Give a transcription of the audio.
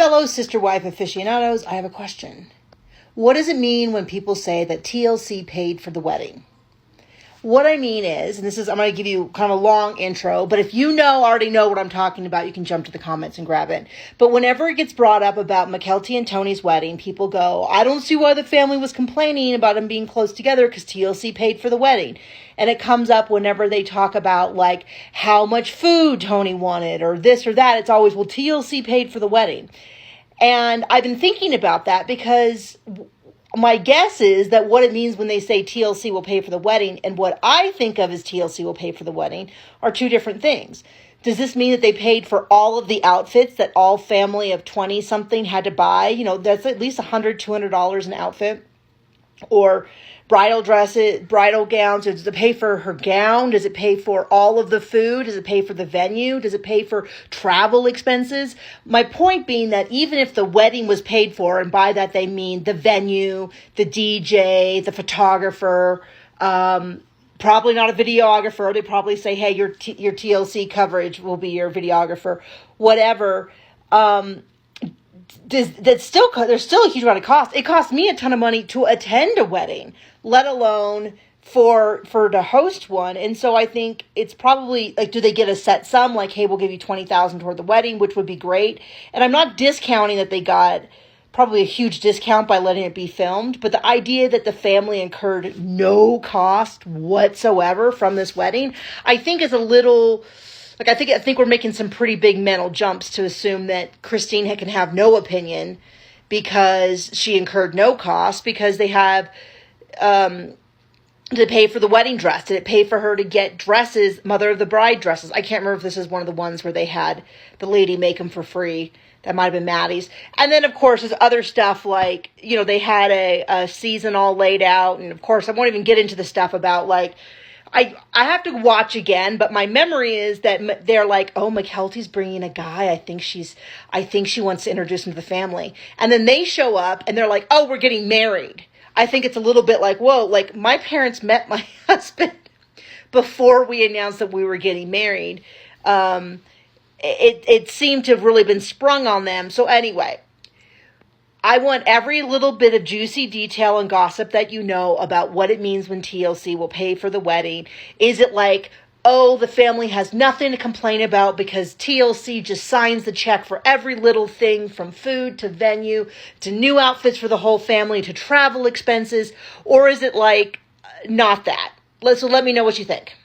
Fellow sister wife aficionados, I have a question. What does it mean when people say that TLC paid for the wedding? What I mean is, and I'm going to give you kind of a long intro, but if you already know what I'm talking about, you can jump to the comments and grab it. But whenever it gets brought up about Mykelti and Tony's wedding, people go, I don't see why the family was complaining about them being close together because TLC paid for the wedding. And it comes up whenever they talk about like how much food Tony wanted or this or that. It's always, well, TLC paid for the wedding. And I've been thinking about that because my guess is that what it means when they say TLC will pay for the wedding and what I think of as TLC will pay for the wedding are two different things. Does this mean that they paid for all of the outfits that all family of 20-something had to buy? That's at least $100, $200 an outfit. Or bridal dresses, bridal gowns. Does it pay for her gown? Does it pay for all of the food? Does it pay for the venue? Does it pay for travel expenses? My point being that even if the wedding was paid for, and by that they mean the venue, the DJ, the photographer, probably not a videographer. They probably say, hey, your TLC coverage will be your videographer, whatever. There's still a huge amount of cost. It costs me a ton of money to attend a wedding, let alone for to host one. And so I think it's probably like, do they get a set sum? Like, hey, we'll give you $20,000 toward the wedding, which would be great. And I'm not discounting that they got probably a huge discount by letting it be filmed, but the idea that the family incurred no cost whatsoever from this wedding, I think is a little. Like, I think we're making some pretty big mental jumps to assume that Christine can have no opinion because she incurred no cost, because they have to pay for the wedding dress. Did it pay for her to get dresses, mother of the bride dresses? I can't remember if this is one of the ones where they had the lady make them for free. That might have been Maddie's. And then, of course, there's other stuff like, they had a season all laid out. And, of course, I won't even get into the stuff about, like, I have to watch again, but my memory is that they're like, oh, Mykelti's bringing a guy. I think she wants to introduce him to the family. And then they show up and they're like, oh, we're getting married. I think it's a little bit like, whoa, like my parents met my husband before we announced that we were getting married. It seemed to have really been sprung on them. So anyway, I want every little bit of juicy detail and gossip that you know about what it means when TLC will pay for the wedding. Is it like, oh, the family has nothing to complain about because TLC just signs the check for every little thing from food to venue to new outfits for the whole family to travel expenses? Or is it like not that? So let me know what you think.